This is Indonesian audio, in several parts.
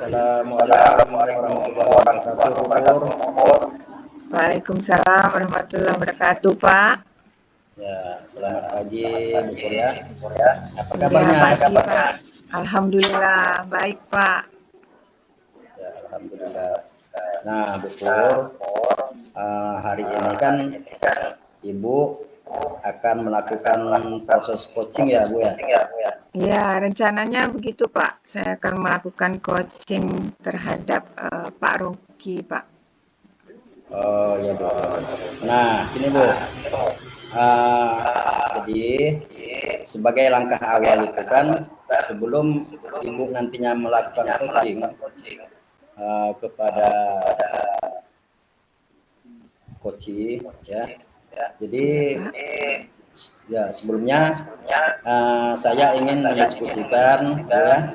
Assalamualaikum warahmatullahi wabarakatuh. Waalaikumsalam warahmatullahi wabarakatuh, Pak. Ya, selamat pagi, Bu Pur ya. Apa Ya, kabarnya? pagi, Pak. Alhamdulillah, baik, Pak. Ya, alhamdulillah. Nah, Bu Pur, hari ini kan Ibu akan melakukan proses coaching ya, Bu ya? Ya, rencananya begitu, Pak. Saya akan melakukan coaching terhadap Pak Rocky, Pak. Oh ya, Bu. Nah, ini Bu. Jadi sebagai langkah awal itu kan sebelum Ibu nantinya melakukan coaching kepada coaching ya. Jadi ya sebelumnya saya ingin mendiskusikan ya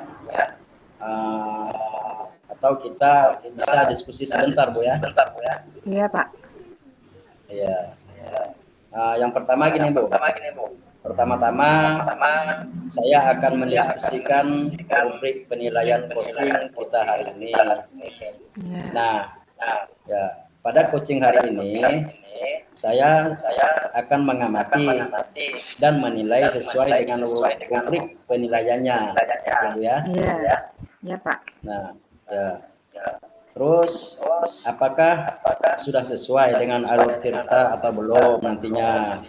atau kita bisa diskusi sebentar Bu ya. Iya, Pak. Iya. Yang pertama gini Bu. Pertama-tama saya akan mendiskusikan rubrik penilaian coaching kita hari ini. Ya. Nah, ya pada coaching hari ini saya akan mengamati dan menilai sesuai dengan rubrik penilaiannya, ya Bu ya. Iya. Ya, Pak. Nah, ya. Terus apakah sudah sesuai dengan alur tirta atau belum nantinya?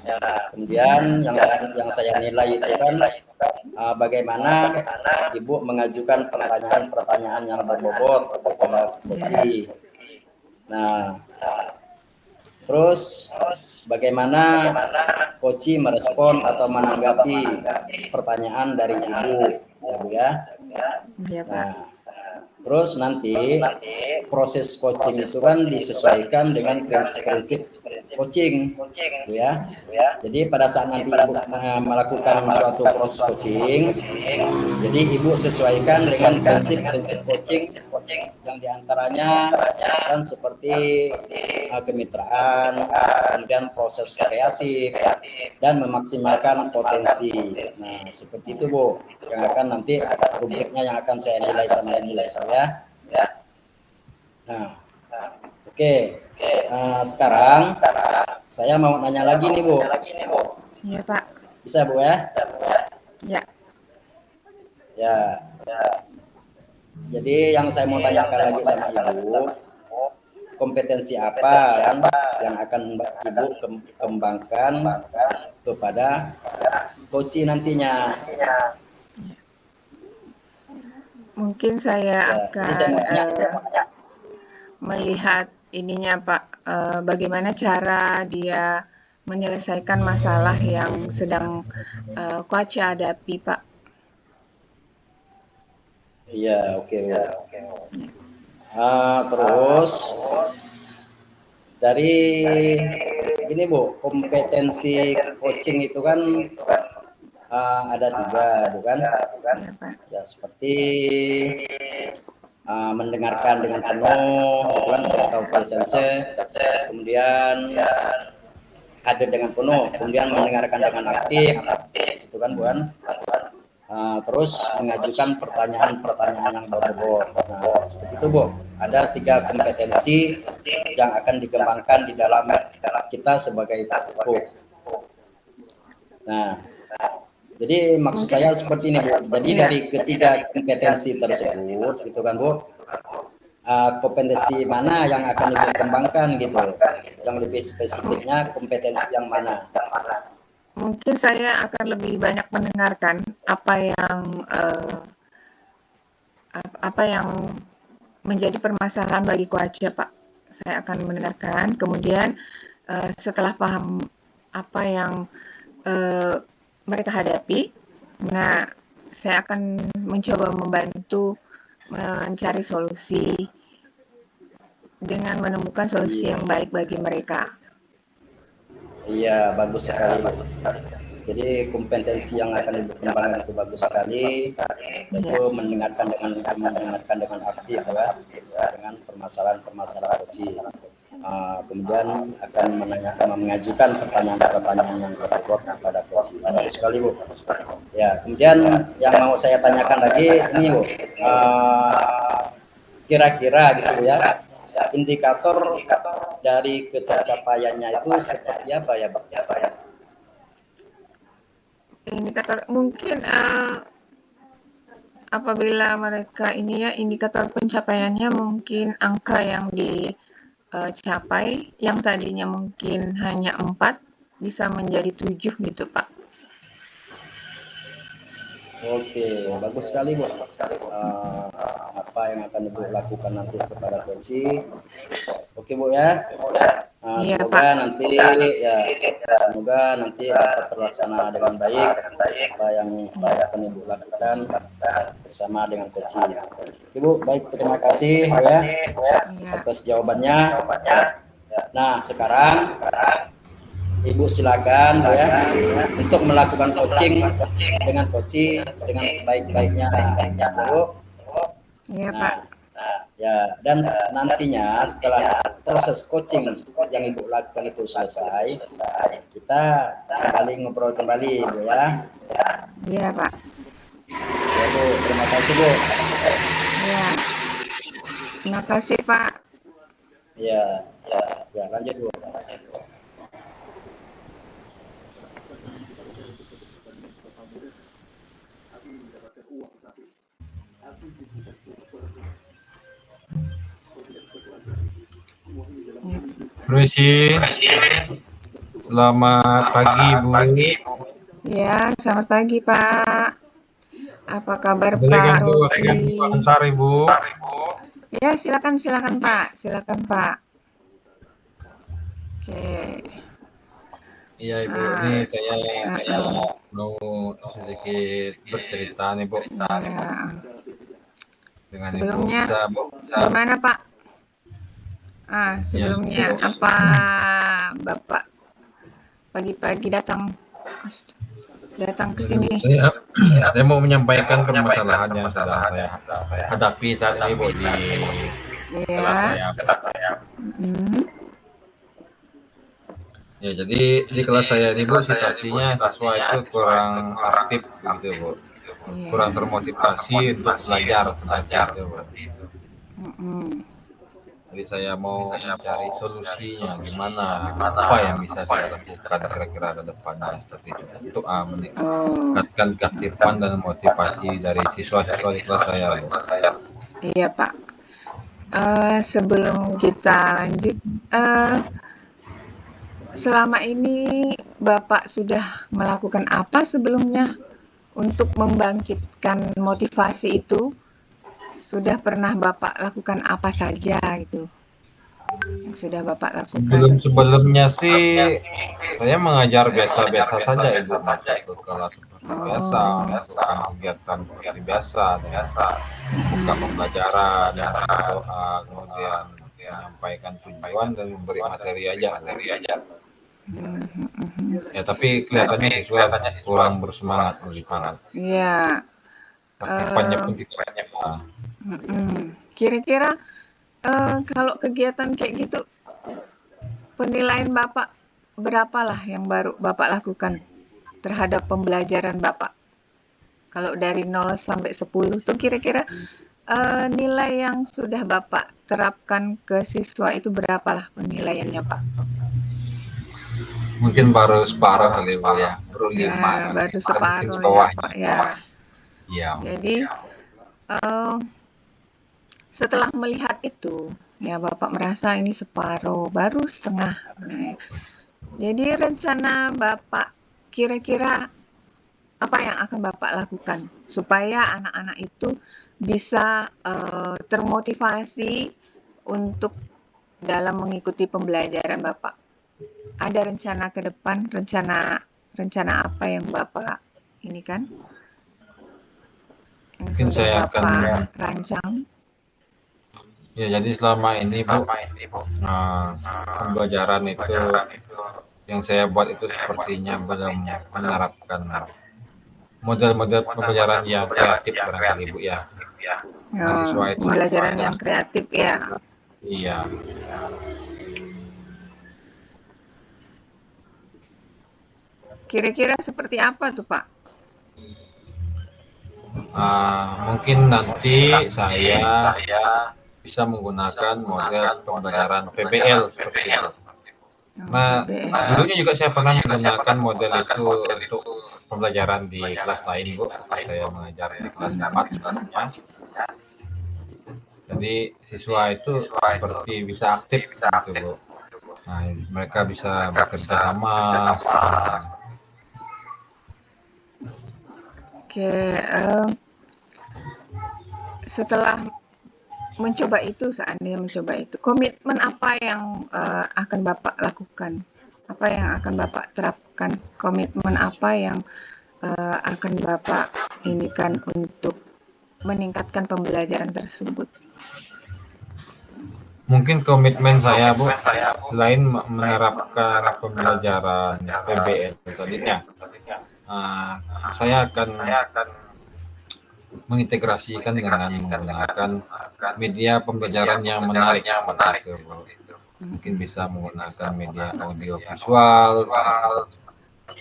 Kemudian yang saya nilai itu kan bagaimana Ibu mengajukan pertanyaan-pertanyaan yang berbobot kepada coaching. Nah, terus bagaimana coaching merespon atau menanggapi pertanyaan dari Ibu, ya Bu ya. Iya, Pak. Nah, terus nanti proses coaching itu kan disesuaikan dengan prinsip-prinsip coaching, Bu ya. Jadi pada saat nanti Ibu melakukan suatu proses coaching, jadi Ibu sesuaikan dengan prinsip-prinsip coaching yang diantaranya kan seperti kemitraan, kemudian proses kreatif, dan memaksimalkan potensi. Nah, seperti itu Bu, yang akan nanti rubriknya yang akan saya nilai sama nilai ya. Nah, oke. Sekarang saya mau nanya lagi nih Bu. Iya, Pak. Bisa Bu ya? Ya. Ya. Jadi yang saya mau tanyakan lagi sama Ibu, kompetensi apa yang akan Ibu kembangkan kepada coaching nantinya? Mungkin saya akan melihat ininya, Pak, bagaimana cara dia menyelesaikan masalah yang sedang coach hadapi, Pak. Iya, oke. Terus dari gini Bu, kompetensi coaching itu kan ada 3, bukan? Ya, seperti mendengarkan dengan penuh, bukan? Atau presence, kemudian hadir dengan penuh, kemudian mendengarkan dengan aktif, itu kan, bukan? Terus mengajukan pertanyaan-pertanyaan yang berbobot. Nah, seperti itu Bu. Ada 3 kompetensi yang akan dikembangkan di dalam kita sebagai coach. Nah, jadi maksud saya seperti ini Bu. Jadi dari ketiga kompetensi tersebut, gitu kan Bu, kompetensi mana yang akan Ibu kembangkan gitu? Yang lebih spesifiknya kompetensi yang mana? Mungkin saya akan lebih banyak mendengarkan apa yang menjadi permasalahan bagi coach, Pak. Saya akan mendengarkan, kemudian setelah paham apa yang mereka hadapi, nah saya akan mencoba membantu mencari solusi dengan menemukan solusi yang baik bagi mereka. Iya, bagus sekali. Jadi kompetensi yang akan dikembangkan itu bagus sekali, yaitu mendengarkan dengan aktif ya, dengan permasalahan coaching. Kemudian akan mengajukan pertanyaan-pertanyaan yang berbobot kepada coaching. Bagus sekali Bu. Ya, kemudian yang mau saya tanyakan lagi ini Bu, kira-kira gitu ya, indikator dari ketercapaiannya itu seperti apa ya, Pak? Indikator mungkin apabila mereka ini ya, indikator pencapaiannya mungkin angka yang dicapai yang tadinya mungkin hanya 4 bisa menjadi 7 gitu, Pak. Oke, bagus sekali Bu. Apa yang akan Ibu lakukan nanti kepada coach? Oke Bu ya. Iya, Semoga Pak. nanti dapat terlaksana dengan baik apa yang akan Ibu lakukan bersama dengan coach. Ibu, baik, terima kasih Bu ya Iya. atas jawabannya. Nah, sekarang Ibu silakan Bu ya untuk melakukan coaching dengan sebaik-baiknya Bu. Iya, Pak. Nah, ya, dan nantinya setelah proses coaching yang Ibu lakukan itu selesai, kita kembali ngobrol kembali Bu ya. Iya, Pak. Ya Bu, terima kasih Bu. Iya. Terima kasih, Pak. Ya, lanjut Bu. Permisi, selamat pagi Bu. Ya, selamat pagi Pak. Apa kabar Boleh Pak ganggu Rocky? sebentar Ibu? Ya, silakan Pak. Silakan Pak. Oke. Iya Ibu, ini saya mau sedikit bercerita nih Bu. Ya. Dengan Sebelumnya, Ibu bisa. gimana Pak? Sebelumnya Ya, apa Bapak pagi-pagi datang ke sini? Saya mau menyampaikan permasalahan yang sedang saya hadapi saat ini Bu di kelas saya. Ya, jadi di kelas saya ini Bu, situasinya siswa itu kurang aktif gitu Bu. Kurang termotivasi untuk belajar seperti itu Bu. Jadi saya mau mencari solusinya gimana, apa yang bisa saya lakukan kira-kira ke depannya seperti itu untuk meningkatkan keaktifan dan motivasi dari siswa-siswa di kelas saya Bu. Iya Pak. Sebelum kita lanjut, selama ini Bapak sudah melakukan apa sebelumnya untuk membangkitkan motivasi itu? Sudah pernah Bapak lakukan apa saja gitu? Yang sudah Bapak lakukan? Sebelumnya sih saya mengajar biasa-biasa saja Ibu, masuk ke kelas seperti biasa, melakukan kegiatan seperti biasa, buka pembelajaran, doa, kemudian menyampaikan tujuan dan memberi materi aja. Ya, tapi kelihatannya siswa kurang bersemangat begitu. Iya. Aktifannya pun tidak. Kira-kira kalau kegiatan kayak gitu, penilaian Bapak berapalah yang baru Bapak lakukan terhadap pembelajaran Bapak? Kalau dari 0 sampai 10 tuh kira-kira nilai yang sudah Bapak terapkan ke siswa itu berapalah penilaiannya Pak? Mungkin baru separuh kali Bu ya, baru 5. Baru separuh ya Pak ya. Iya. Jadi setelah melihat itu, ya Bapak merasa ini separuh, baru setengah. Nah, jadi rencana Bapak kira-kira apa yang akan Bapak lakukan supaya anak-anak itu bisa termotivasi untuk dalam mengikuti pembelajaran Bapak? Ada rencana ke depan, rencana apa yang Bapak ini kan? Yang Mungkin sudah saya Bapak akan rancang? Ya, jadi selama ini Bu, pembelajaran itu yang saya buat itu sepertinya belum menerapkan model-model pembelajaran yang kreatif barangkali Bu ya. Mahasiswa itu pembelajaran yang kreatif ya. Iya. Kira-kira seperti apa tuh Pak? Mungkin nanti saya bisa menggunakan model pembelajaran PBL seperti itu. Nah, PBL. dulunya juga saya pernah menggunakan model itu untuk pembelajaran di kelas lain, Bu. Saya mengajar di kelas 4 sebenarnya. Jadi siswa itu seperti bisa aktif gitu, Bu. Nah, mereka bisa bekerja sama seperti itu. Oke, setelah seandainya mencoba itu, komitmen apa yang akan Bapak lakukan? Apa yang akan Bapak terapkan? Komitmen apa yang akan Bapak inikan untuk meningkatkan pembelajaran tersebut? Mungkin komitmen saya, Bu, selain menerapkan pembelajaran PBL tadinya, saya akan mengintegrasikan dengan menggunakan media pembelajaran yang menarik seperti itu, Bu. Mungkin bisa menggunakan media audio visual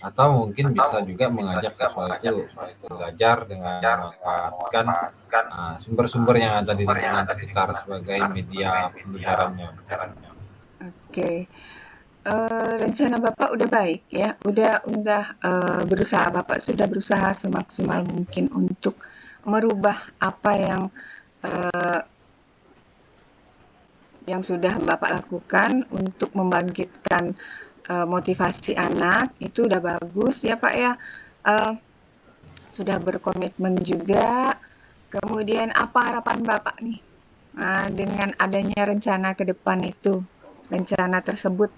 atau mungkin bisa juga mengajak siswa itu belajar dengan memanfaatkan sumber-sumber yang ada di lingkungan sekitar sebagai media pembelajarannya. Oke. Rencana Bapak udah baik ya, udah berusaha, Bapak sudah berusaha semaksimal mungkin untuk merubah apa yang sudah Bapak lakukan untuk membangkitkan motivasi anak. Itu udah bagus ya Pak ya. Sudah berkomitmen juga. Kemudian apa harapan Bapak nih dengan adanya rencana ke depan itu, rencana tersebut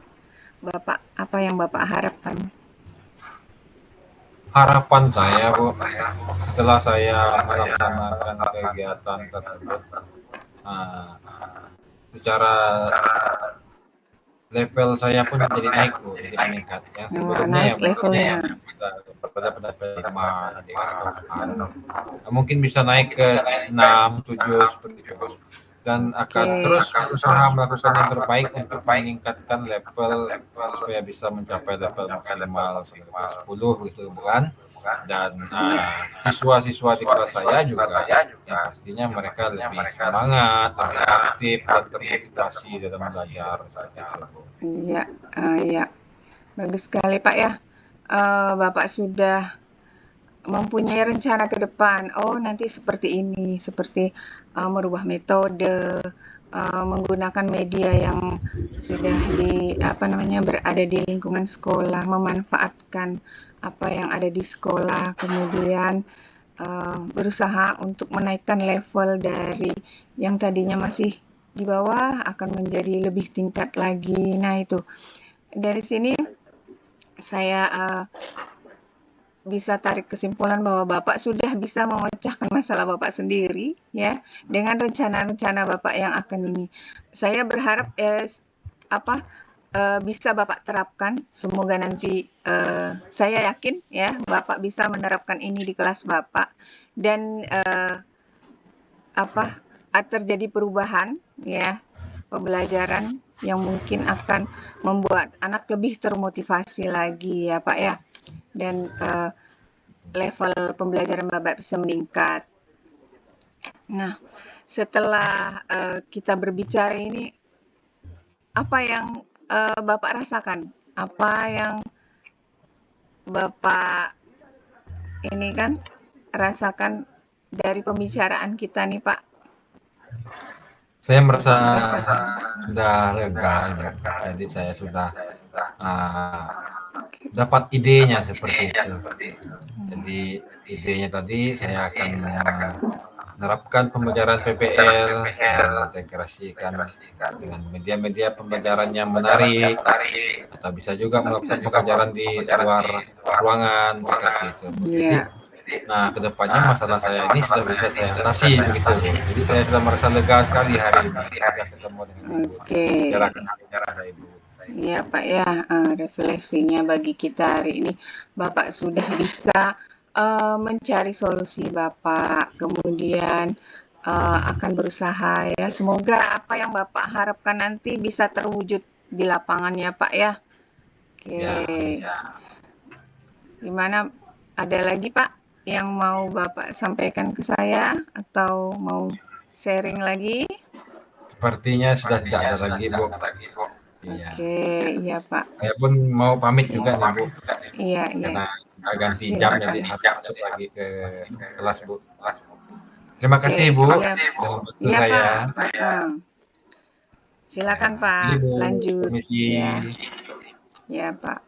Bapak, apa yang Bapak harapkan? Harapan saya, Bu, setelah saya melaksanakan kegiatan tersebut, secara level saya pun jadi naik, Bu, jadi meningkat. Yang sebelumnya naik levelnya. pada lima mungkin bisa naik ke 6, 7 seperti itu, Bu. Dan akan terus berusaha melakukan yang terbaik untuk meningkatkan level supaya bisa mencapai level maksimal 10 gitu, bukan? Dan siswa-siswa di kelas saya juga ya pastinya mereka lebih semangat, lebih aktif dan termotivasi dalam belajar seperti itu, Bu. Iya, iya, bagus sekali Pak ya. Bapak sudah mempunyai rencana ke depan. Oh, nanti seperti ini, seperti merubah metode, menggunakan media yang sudah berada di lingkungan sekolah, memanfaatkan apa yang ada di sekolah, kemudian berusaha untuk menaikkan level dari yang tadinya masih di bawah akan menjadi lebih tingkat lagi. Nah, itu dari sini saya bisa tarik kesimpulan bahwa Bapak sudah bisa memecahkan masalah Bapak sendiri ya dengan rencana-rencana Bapak yang akan ini. Saya berharap bisa Bapak terapkan. Semoga nanti saya yakin ya Bapak bisa menerapkan ini di kelas Bapak dan terjadi perubahan ya pembelajaran yang mungkin akan membuat anak lebih termotivasi lagi ya Pak ya. Dan level pembelajaran Bapak bisa meningkat. Nah, setelah kita berbicara ini, apa yang Bapak rasakan? Apa yang Bapak ini kan rasakan dari pembicaraan kita nih Pak? Saya merasa sudah lega, jadi saya sudah dapat idenya seperti itu. Jadi idenya tadi saya akan menerapkan pembelajaran PBL dan integrasikan dengan media-media pembelajaran yang menarik, atau bisa juga melakukan pembelajaran di luar ruangan seperti itu. Nah, kedepannya masalah saya ini sudah bisa saya atasi begitu, Bu. Jadi saya sudah merasa lega sekali hari ini sudah ketemu dengan Ibu. Bicarakan hari Ibu. Iya Pak ya, refleksinya bagi kita hari ini Bapak sudah bisa mencari solusi Bapak, kemudian akan berusaha ya. Semoga apa yang Bapak harapkan nanti bisa terwujud di lapangan ya Pak ya. Oke. Gimana? Ada lagi Pak yang mau Bapak sampaikan ke saya atau mau sharing lagi? Sepertinya sudah tidak ada lagi, Bu. Iya. Oke, iya Pak. Saya pun mau pamit juga nih, Bu. Iya, iya. Karena udah ganti jam jadi Silakan. harus masuk lagi ke kelas, Bu. Terima Oke, kasih, Bu, iya, sudah membantu iya saya. Pak. Silakan Ya, Pak, ini, Bu, lanjut. permisi. Ya, ya Pak.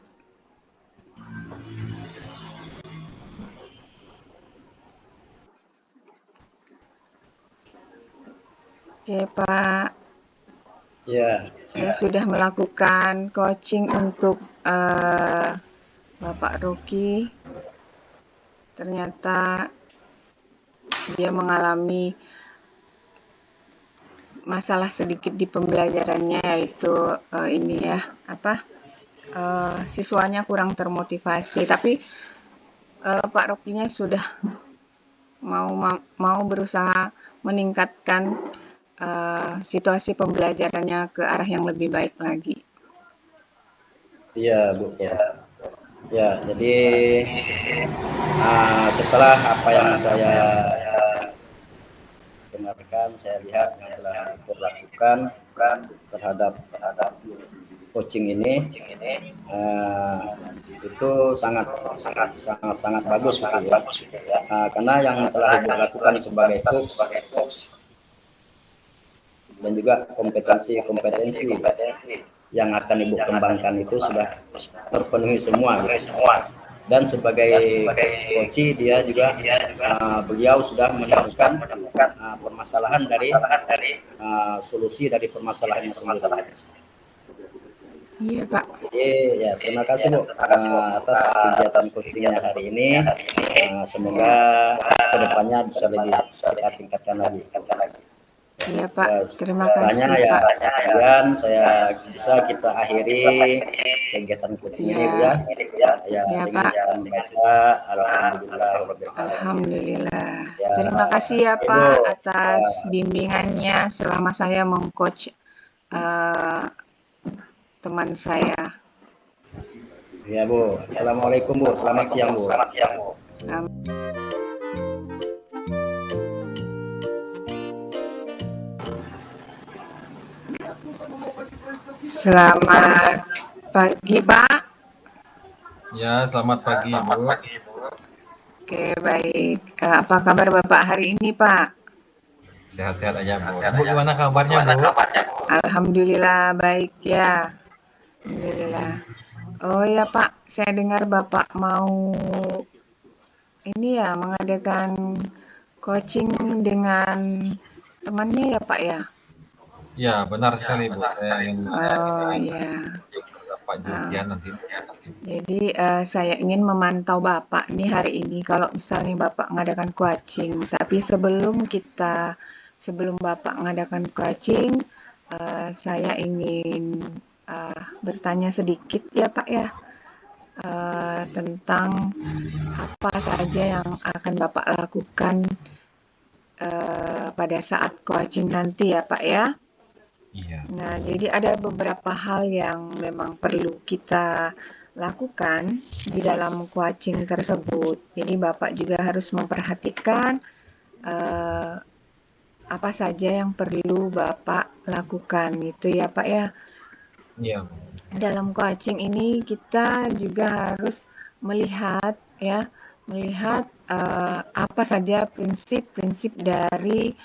Oke Pak, Ya, saya sudah melakukan coaching untuk Bapak Rocky. Ternyata dia mengalami masalah sedikit di pembelajarannya, yaitu ini ya, siswanya kurang termotivasi. Tapi Pak Rocky-nya sudah mau berusaha meningkatkan situasi pembelajarannya ke arah yang lebih baik lagi. iya Bu. Ya, jadi setelah apa yang saya dengarkan, saya lihat yang telah dilakukan terhadap coaching ini, itu sangat bagus gitu ya. Karena yang telah Ibu lakukan sebagai coach dan juga kompetensi yang akan Ibu kembangkan itu sudah terpenuhi semua gitu. Dan sebagai coach dia juga beliau sudah menemukan permasalahan dari solusi dari permasalahannya sendiri. Iya Pak. Jadi ya terima kasih Bu atas kegiatan coachingnya hari ini. Semoga kedepannya bisa lebih kita tingkatkan lagi. Iya Pak, Ya, terima setelahnya kasih ya Pak. kemudian saya bisa kita akhiri kegiatan coaching ini Bu ya. Ya, Iya dengan Pak. kita membaca Alhamdulillahirabbil alamin. Alhamdulillah. Ya, Terima kasih ya Ibu. Pak atas bimbingannya selama saya mengcoach teman saya. Ya Bu. Assalamualaikum Bu. Selamat siang Bu. Selamat pagi Pak. Ya, selamat pagi, Bu. Oke, baik. Apa kabar Bapak hari ini Pak? Sehat-sehat aja, Bu. Bu, gimana kabarnya, Bu? Alhamdulillah baik ya. Alhamdulillah. Oh ya Pak, saya dengar Bapak mau ini ya mengadakan coaching dengan temannya ya Pak ya? Ya, benar sekali, Bu. Saya ingin Oh ya. Pak Julian nanti. Jadi saya ingin memantau Bapak nih hari ini kalau misalnya Bapak mengadakan coaching. Tapi sebelum Bapak mengadakan coaching, saya ingin bertanya sedikit ya Pak ya tentang apa saja yang akan Bapak lakukan pada saat coaching nanti ya Pak ya. Iya. Nah, jadi ada beberapa hal yang memang perlu kita lakukan di dalam coaching tersebut. Jadi Bapak juga harus memperhatikan apa saja yang perlu Bapak lakukan gitu ya Pak ya. Iya. Dalam coaching ini kita juga harus melihat apa saja prinsip-prinsip dari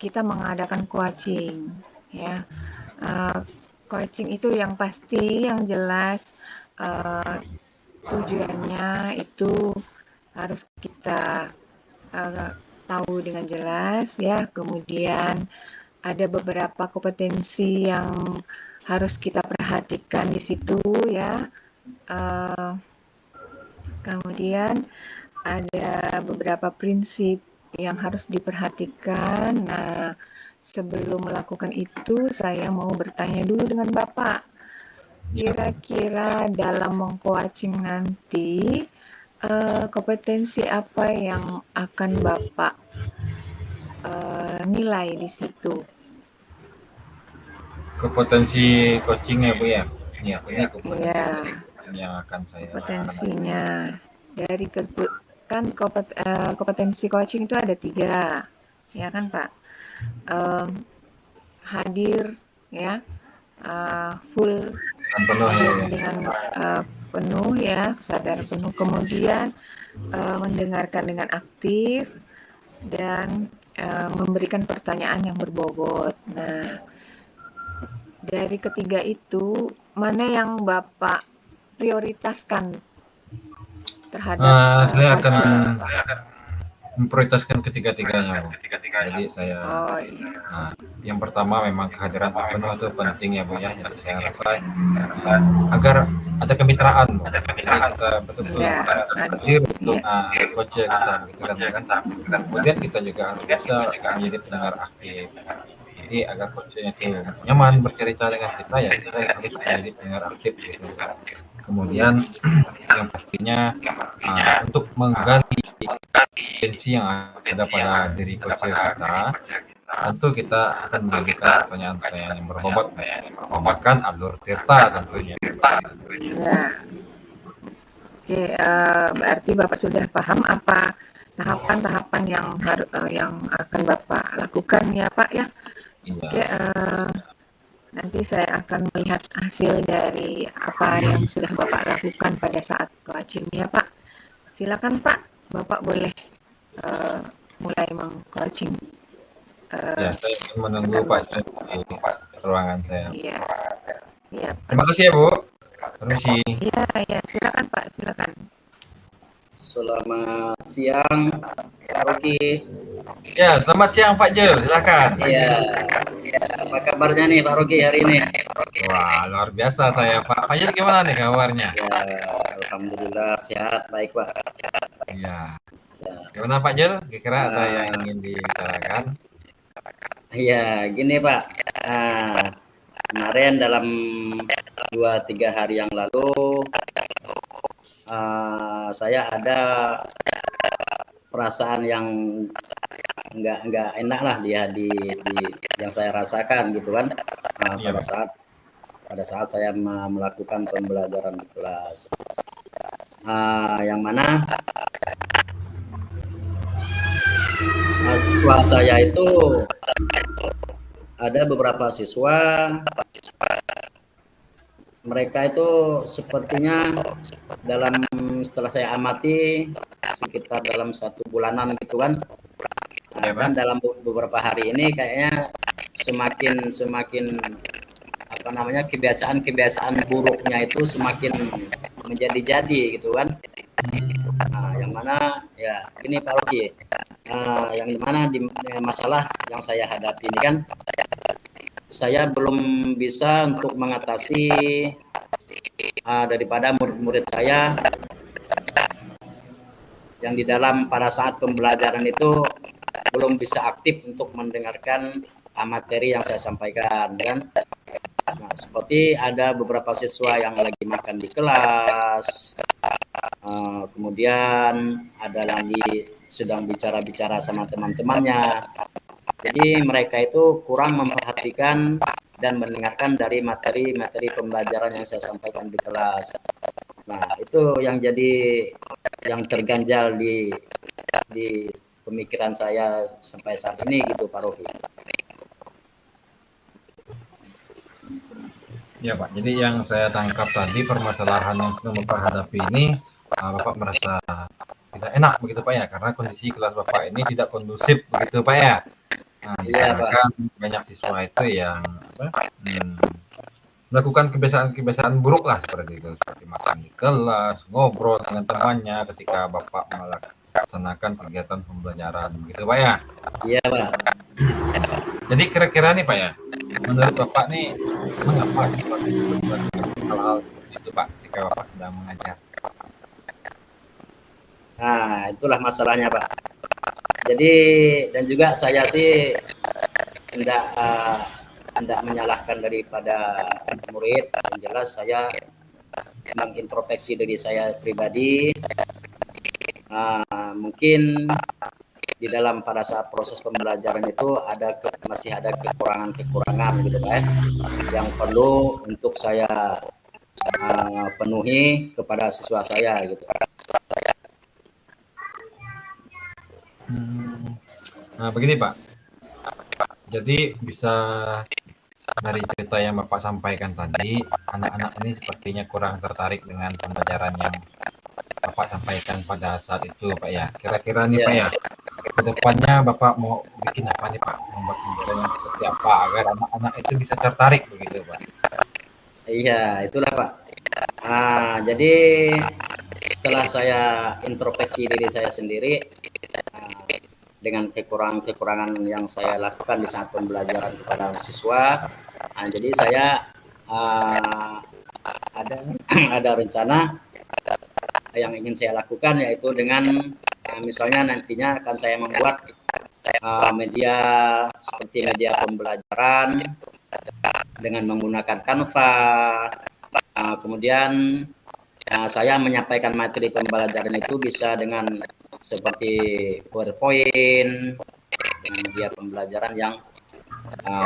kita mengadakan coaching ya. Coaching itu yang pasti, yang jelas tujuannya itu harus kita tahu dengan jelas ya. Kemudian ada beberapa kompetensi yang harus kita perhatikan di situ ya. Kemudian ada beberapa prinsip yang harus diperhatikan. Nah, sebelum melakukan itu, saya mau bertanya dulu dengan Bapak. Kira-kira dalam meng-coaching nanti, kompetensi apa yang akan Bapak nilai di situ? Kompetensi coaching ya, Bu ya. Iya, ini kompetensi Ya, yang akan saya kompetensinya. Dari kompetensi coaching itu ada 3, ya kan Pak? hadir ya, full Dengan penuh ya. dengan penuh ya, kesadaran penuh, kemudian mendengarkan dengan aktif dan memberikan pertanyaan yang berbobot. Nah, dari ketiga itu mana yang Bapak prioritaskan terhadap Saya akan coaching? memprioritaskan ketiga-tiganya, Bu. Jadi saya Oh iya. yang pertama memang kehadiran penuh itu penting ya, Bu ya. Jadi saya rasa agar ada kemitraan, Bu. Jadi kita betul-betul Ya, hadir untuk ya. coach kita gitu kan. Kemudian kita juga harus bisa menjadi pendengar aktif. Jadi agar coachnya itu nyaman bercerita dengan kita, ya kita harus menjadi pendengar aktif gitu. Kemudian yang pastinya untuk menggali potensi yang ada pada diri coach kita, tentu kita akan mengajukan pertanyaan-pertanyaan yang berbobot, bahkan alur tirta tentunya. Ya. Oke, berarti Bapak sudah paham apa tahapan-tahapan yang akan Bapak lakukan ya Pak ya. Oke, Iya. nanti saya akan melihat hasil dari apa yang sudah Bapak lakukan pada saat coaching ya Pak. Silakan Pak, Bapak boleh mulai meng-coaching. Ya, saya akan menunggu Pak Jo di ruangan saya. Iya, iya Pak. Terima kasih ya, Bu. Permisi. Iya, ya, silakan Pak, silakan. Selamat siang, Pak Rocky. Ya, selamat siang Pak Jo. Silakan. Iya, apa kabarnya nih Pak Rocky hari ini? Wah, luar biasa saya Pak. Pak Jo gimana nih kabarnya? Ya, alhamdulillah sehat, baik Pak. Iya. Ya. Gimana Pak Jo? Kira-kira ada yang ingin dibicarakan? Iya, gini Pak. Kemarin dalam 2-3 hari yang lalu saya ada perasaan yang nggak enak lah di yang saya rasakan gitu kan. Pada saat saya melakukan pembelajaran di kelas, yang mana siswa saya itu ada beberapa siswa, mereka itu sepertinya setelah saya amati sekitar dalam 1 bulanan gitu kan, dan dalam beberapa hari ini kayaknya semakin apa namanya, kebiasaan buruknya itu semakin menjadi gitu kan. Yang mana ya ini Pak Rocky, yang dimana masalah yang saya hadapi ini kan, saya belum bisa untuk mengatasi daripada murid-murid saya yang di dalam pada saat pembelajaran itu belum bisa aktif untuk mendengarkan materi yang saya sampaikan kan. Nah, seperti ada beberapa siswa yang lagi makan di kelas, kemudian ada lagi sedang bicara-bicara sama teman-temannya. Jadi mereka itu kurang memperhatikan dan mendengarkan dari materi pembelajaran yang saya sampaikan di kelas. Nah, itu yang terganjal di pemikiran saya sampai saat ini gitu Pak Rofi. Ya Pak, jadi yang saya tangkap tadi permasalahan yang sedang Bapak hadapi ini, Bapak merasa tidak enak begitu Pak ya, karena kondisi kelas Bapak ini tidak kondusif begitu Pak ya. Dikarenakan banyak siswa itu yang melakukan kebiasaan buruk lah seperti itu, seperti makan di kelas, ngobrol dengan temannya ketika Bapak melaksanakan kegiatan pembelajaran begitu Pak ya. Iya Pak. Jadi kira-kira nih Pak ya, menurut Bapak nih mengapa hal-hal itu Pak ketika Bapak sedang mengajar? Nah, itulah masalahnya Pak. Jadi dan juga saya sih tidak menyalahkan daripada murid. Yang jelas saya mengintrospeksi diri saya pribadi. Mungkin di dalam pada saat proses pembelajaran itu masih ada kekurangan gitu Pak, yang perlu untuk saya penuhi kepada siswa saya gitu. Nah begini Pak, Jadi bisa dari cerita yang Bapak sampaikan tadi, anak-anak ini sepertinya kurang tertarik dengan pembelajaran yang Bapak sampaikan pada saat itu, Pak ya. Kira-kira nih Pak ya, ke depannya Bapak mau bikin apa nih Pak? Membuat pembelajaran yang seperti apa agar anak-anak itu bisa tertarik begitu Pak? Iya, itulah Pak. Jadi setelah saya introspeksi diri saya sendiri dengan kekurangan-kekurangan yang saya lakukan di saat pembelajaran kepada siswa, jadi saya ada ada rencana yang ingin saya lakukan, yaitu dengan misalnya nantinya akan saya membuat media seperti media pembelajaran dengan menggunakan Canva. Kemudian saya menyampaikan materi pembelajaran itu bisa dengan seperti PowerPoint, media pembelajaran yang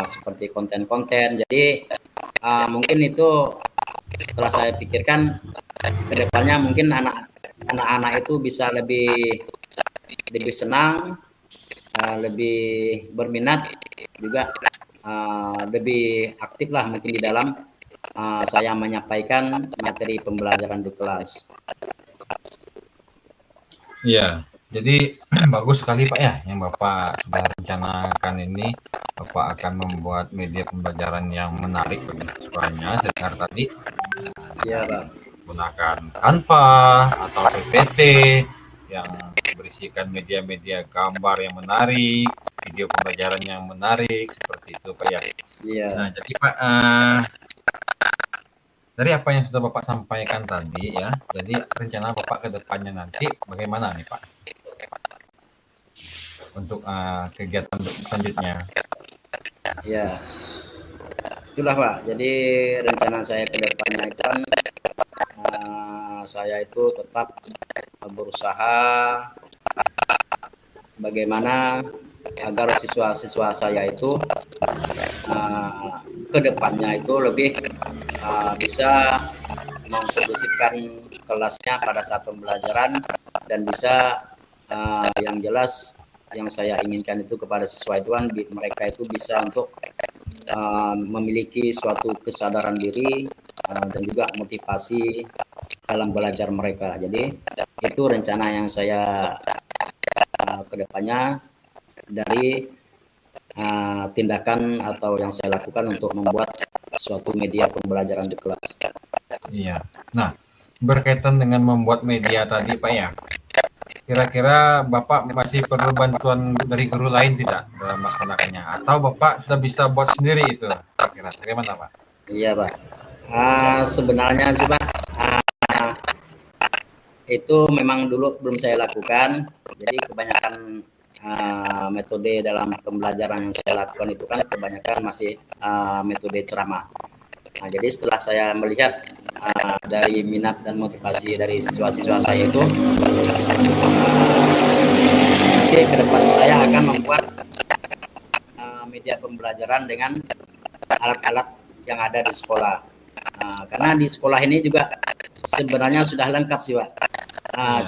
seperti konten-konten. Jadi mungkin itu setelah saya pikirkan kedepannya mungkin anak-anak itu bisa lebih senang, lebih berminat, juga lebih aktif lah mungkin di dalam saya menyampaikan materi pembelajaran di kelas. Iya, jadi bagus sekali Pak ya yang Bapak sudah rencanakan ini. Bapak akan membuat media pembelajaran yang menarik bagi siswanya. Saya dengar tadi Iya Pak. menggunakan Canva atau PPT yang berisikan media-media gambar yang menarik, video pembelajaran yang menarik, seperti itu Pak ya. Iya. Nah, jadi Pak, dari apa yang sudah Bapak sampaikan tadi ya, jadi rencana Bapak ke depannya nanti bagaimana nih Pak? Untuk kegiatan selanjutnya. Ya, itulah Pak. Jadi rencana saya ke depannya itu kan saya itu tetap berusaha bagaimana agar siswa-siswa saya itu ke depannya itu lebih bisa mengkondusifkan kelasnya pada saat pembelajaran, dan bisa yang jelas yang saya inginkan itu kepada siswa itu kan mereka itu bisa untuk memiliki suatu kesadaran diri dan juga motivasi dalam belajar mereka. Jadi itu rencana yang saya kedepannya dari tindakan atau yang saya lakukan untuk membuat suatu media pembelajaran di kelas. Iya. Nah, berkaitan dengan membuat media tadi Pak ya, kira-kira Bapak masih perlu bantuan dari guru lain tidak dalam melaksanakannya? Atau Bapak sudah bisa buat sendiri itu? Kira-kira bagaimana Pak? Iya Pak. Sebenarnya sih Pak, itu memang dulu belum saya lakukan. Jadi kebanyakan metode dalam pembelajaran yang saya lakukan itu kan kebanyakan masih metode ceramah. Nah, jadi setelah saya melihat dari minat dan motivasi dari siswa-siswa saya itu, nanti ke depan saya akan membuat media pembelajaran dengan alat-alat yang ada di sekolah. Karena di sekolah ini juga sebenarnya sudah lengkap sih Pak.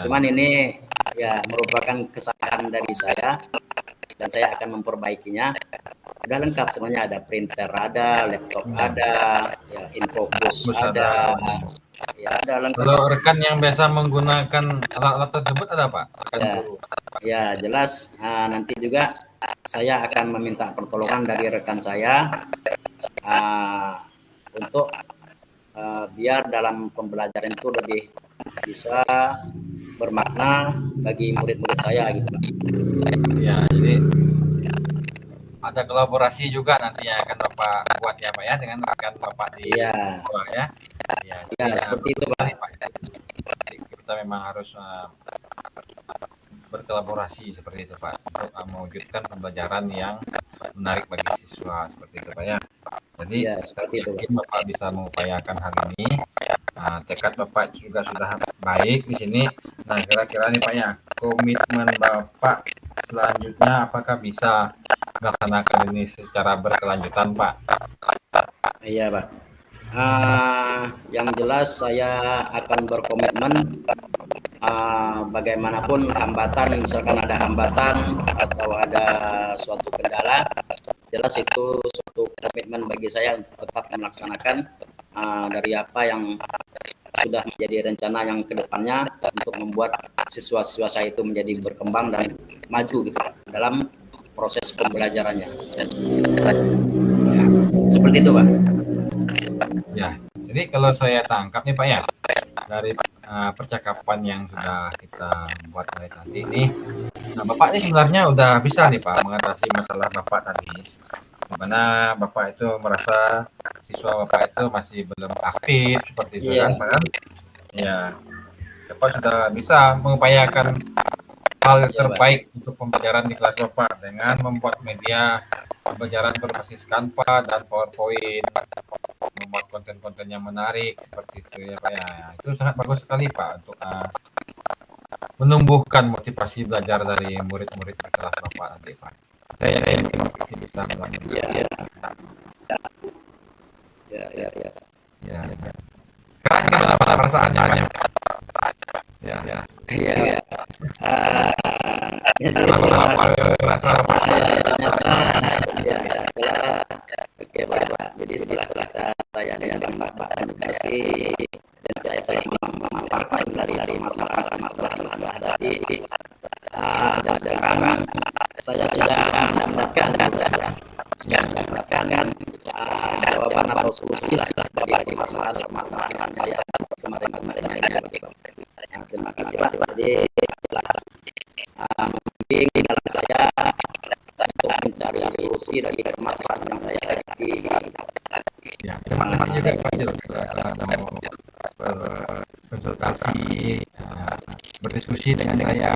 Cuman ini ya merupakan kesalahan dari saya, dan saya akan memperbaikinya. Udah lengkap semuanya, ada printer, ada laptop, ada ya infobus, ada ya ada lengkap. Kalau rekan yang biasa menggunakan alat-alat tersebut ada Pak? Ya jelas, nanti juga saya akan meminta pertolongan dari rekan saya untuk biar dalam pembelajaran itu lebih bisa bermakna bagi murid-murid saya gitu Pak. Ya, jadi ada kolaborasi juga nantinya akan Bapak buat ya Pak ya dengan rekan Bapak di sekolah ya. Ya, seperti itu Pak. Kita memang harus berkolaborasi seperti itu Pak untuk mewujudkan pembelajaran yang menarik bagi siswa seperti itu Pak ya. Jadi seperti itu Pak. Bapak bisa mengupayakan hal ini. Tekad Bapak juga sudah baik di sini. Nah, kira-kira nih Pak ya, komitmen Bapak selanjutnya apakah bisa melaksanakan ini secara berkelanjutan Pak? Iya Pak. Yang jelas saya akan berkomitmen bagaimanapun hambatan, misalkan ada hambatan atau ada suatu kendala, jelas itu suatu komitmen bagi saya untuk tetap melaksanakan dari apa yang sudah menjadi rencana yang kedepannya untuk membuat siswa-siswa saya itu menjadi berkembang dan maju gitu Pak, dalam proses pembelajarannya. Ya, seperti itu Pak. Ya, jadi kalau saya tangkap nih Pak ya, dari percakapan yang sudah kita buat dari tadi nih, nah Bapak ini sebenarnya udah bisa nih Pak mengatasi masalah Bapak tadi, di mana Bapak itu merasa siswa Bapak itu masih belum aktif seperti itu kan Pak kan? Ya, Bapak sudah bisa mengupayakan hal yang terbaik untuk pembelajaran di kelas Bapak dengan membuat media pembelajaran berbasis Canva dan PowerPoint, membuat konten-konten yang menarik seperti itu ya Pak ya. Itu sangat bagus sekali Pak untuk menumbuhkan motivasi belajar dari murid-murid di kelas Bapak nanti Pak. Saya yakin Bapak bisa melakukan. Ya. Keren kan apa perasaannya? Ya. Jadi setelah saya dengan Bapak edukasi dan saya memaparkan dari masalah yang saya hadapi, dan sekarang saya sudah mendapatkan jawaban atau solusi dari masalah yang saya kemarin ini. Terima kasih Pak. Jadi mungkin dalam saya untuk mencari solusi dari masalah yang saya hadapi. Ya, terima kasih juga Pak Jul mau berkonsultasi, berdiskusi dengan saya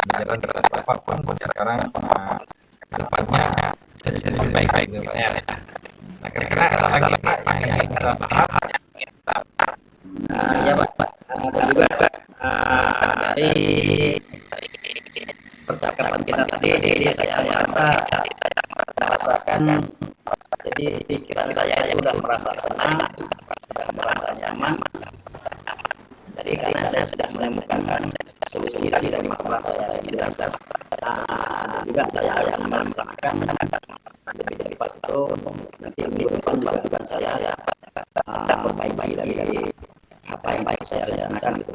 berjalan terhadap Bapak pun sekarang depannya bisa jadi lebih baik gitu Pak ya. Nah, kira-kira ada lagi Pak yang ingin kita bahas? Ya Pak, dan juga dari percakapan kita tadi, jadi saya merasakan, jadi pikiran saya sudah merasa senang, sudah merasa nyaman. Jadi karena saya sudah menemukan solusi dari masalah saya juga saya akan melaksanakan lebih cepat itu nanti minggu depan juga akan saya perbaiki dari apa yang baik saya rencanakan gitu.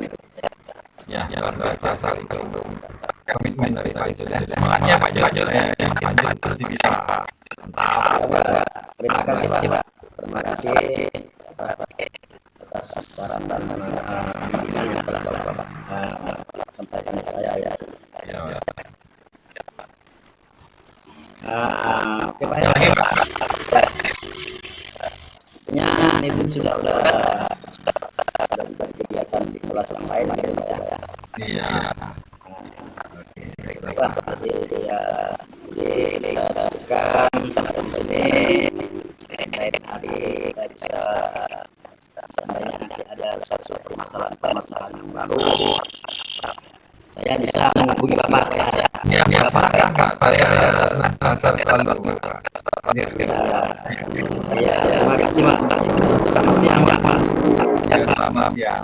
Ya, luar biasa itu komitmen dari Pak Jul. Semangatnya Pak Jul ya, yang lanjut pasti bisa. Terima kasih Pak. Terima kasih atas saran dan bimbingan yang telah Bapak sampaikan ke saya ya. Oke Pak ya. Tentunya ini pun sudah kegiatan di kelas yang lain ya Pak ya. Iya. Baiklah, jadi kita teruskan sampai di sini. Lain hari kita bisa seandainya nanti ada suatu permasalahan yang baru, saya bisa menghubungi Bapak ya. Ya, Pak, saya senantiasa selalu Bapak. Ya, terima kasih Mas. Selamat siang Bapak. Ya, selamat siang.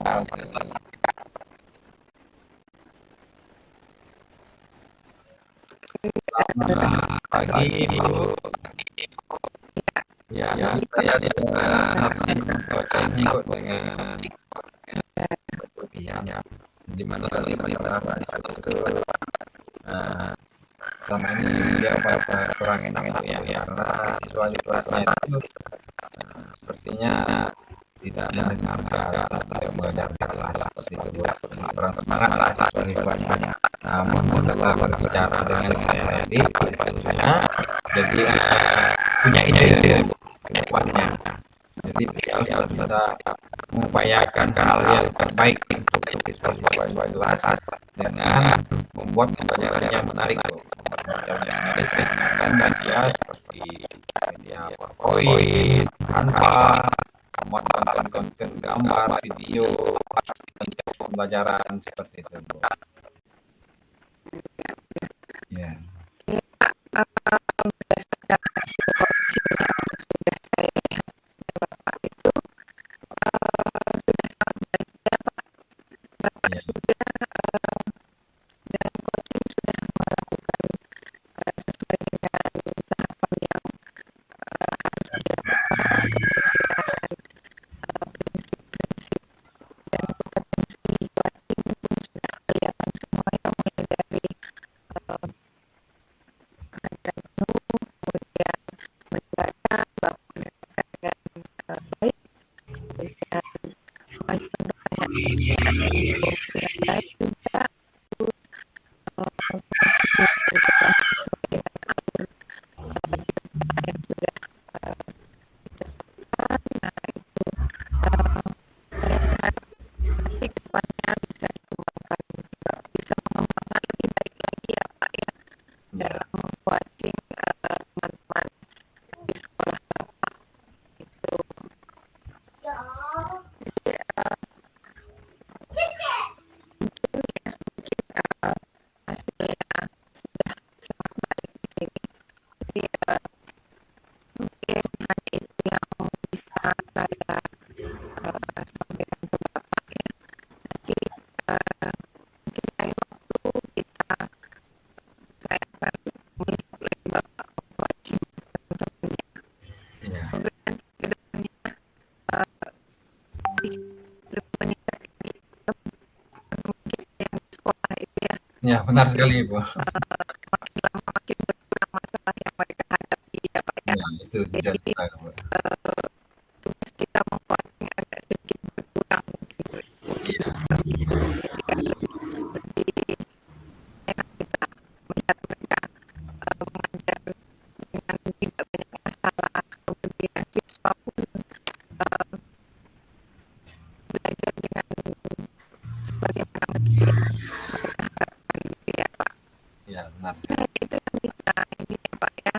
Selamat pagi Ibu. Ya, saya ikut dengan ya, di mana tadi Pak itu selama ini dia kurang enak itu ya karena siswa-siswanya itu sepertinya tidak mendengarkan sampai belajar di kelas seperti itu kurang semangat lah siswa-siswanya. Namun setelah berbicara dengan saya tadi siswanya jadi punya ide kuatnya. Jadi beliau bisa mengupayakan hal yang terbaik untuk siswa-siswa kelas dengan membuat pembelajarannya menarik. Menggunakan media seperti media PowerPoint, Canva, membuat konten gambar, video, untuk pembelajaran seperti itu. Ya. baik, kemudian kelanjutan yang baik juga, terus dilakukan sesuai dengan alur yang sudah ditetapkan. Nah itu saya harap nanti kedepannya bisa dikembangkan juga, bisa mengembangkan lebih baik lagi ya Pak ya, dalam coaching teman-teman di sekolah Bapak itu. Jadi mungkin ya, hasilnya sudah sangat baik di sini. Jadi mungkin hanya itu yang bisa saya sampaikan ke Bapak ya. Nanti mungkin lain waktu saya akan melihat lagi Bapak coaching teman-temannya. Iya. Semoga nanti ke depannya lebih meningkat lagi mungkin yang di sekolah itu ya. Ya, benar sekali Ibu. Makin lama makin berkurang masalah yang mereka hadapi ya Pak ya. Ya, itu sudah Jadi benar, Bu. tugas kita mengcoaching agak sedikit berkurang mungkin Iya. lebih enak kita melihat mereka mengajar dengan tidak banyak masalah, kemudian siswa pun belajar dengan sebagaimana mesti mereka harapkan gitu ya Pak. Iya, benar. Nah, itu yang bisa ini ya Pak ya,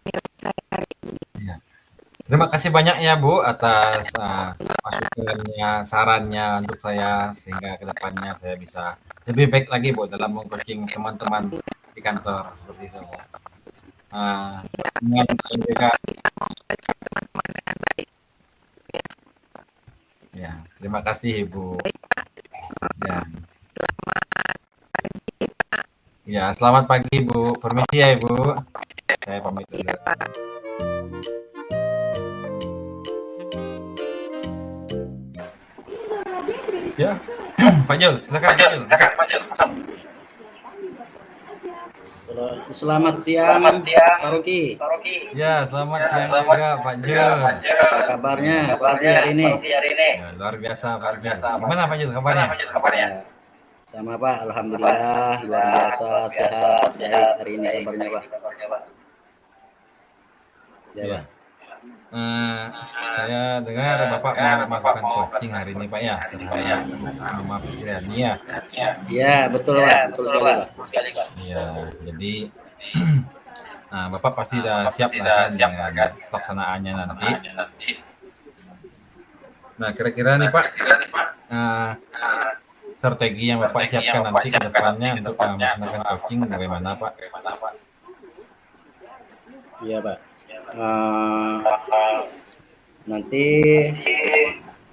nilai saya hari ini. Iya. Terima kasih banyak ya Bu atas masukannya, sarannya untuk saya sehingga kedepannya saya bisa lebih baik lagi Bu dalam meng-coaching teman-teman di kantor seperti itu Bu. Ya, Dengan juga bisa membaca teman-teman dengan baik. ya, terima kasih Ibu. Ya. Selamat pagi Pak. Ya, selamat pagi Ibu. Permisi ya Ibu. Saya pamit dulu. Iya Pak. Ya, Pak Jul, silakan Pak Jul. Selamat siang, Pak Ruki. Ya, selamat siang juga Pak Jul. Apa kabarnya Pak Ruki hari ini? Ya, luar biasa Pak Jul. Gimana Pak Jul kabarnya? Ya, sama Pak, alhamdulillah luar biasa sehat baik hari ini kabarnya Pak. Ya Ya. Pak. Saya dengar Bapak mau melakukan coaching hari ini Pak ya terhadap Mama Fitriani ya. Ya betul Pak, betul sekali Pak. Iya, jadi Bapak pasti sudah siap lah kan dengan pelaksanaannya nanti. Nah, kira-kira nih Pak, strategi yang Bapak siapkan nanti ke depannya untuk melakukan coaching bagaimana Pak? Iya Pak. Nanti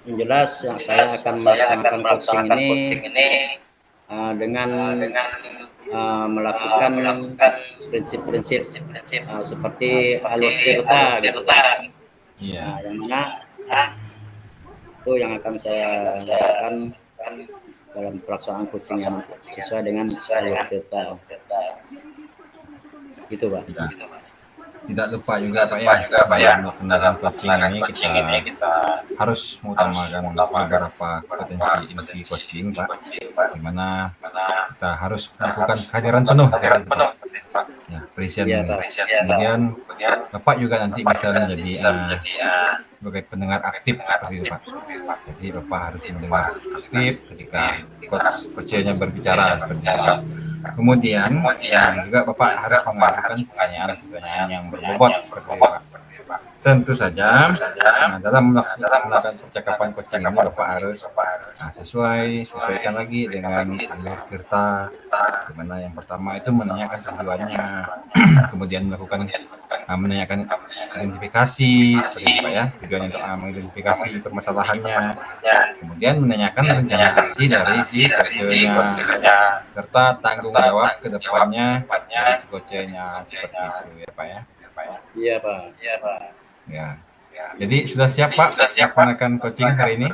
yang jelas yang saya akan melaksanakan coaching ini dengan melakukan prinsip-prinsip seperti alur tirta gitu. Iya. Yang mana itu yang akan saya lakukan dalam pelaksanaan coaching yang sesuai dengan alur tirta. Gitu Pak. Tidak lupa juga Pak ya, dalam melaksanakan coaching ini kita harus mengutamakan beberapa potensi inti coaching Pak, di mana kita harus melakukan kehadiran penuh ya, present ini. Kemudian Bapak juga nanti bisa menjadi sebagai pendengar aktif seperti itu Pak. Jadi Bapak harus mendengar aktif ketika coachnya berbicara seperti itu Pak. Kemudian juga Bapak harus mengajukan pertanyaan yang berbobot seperti itu Pak. Tentu saja dalam melakukan percakapan coaching ini Bapak harus sesuaikan lagi dengan alur tirta, di mana yang pertama itu menanyakan tujuannya, kemudian menanyakan identifikasi seperti itu Pak ya, tujuan untuk mengidentifikasi permasalahannya, kemudian menanyakan rencana aksi dari si coachnya, serta tanggung jawab ke depannya dari si coachnya seperti itu ya Pak ya. Iya Pak. Ya. Jadi sudah siap Pak melaksanakan coaching hari ini?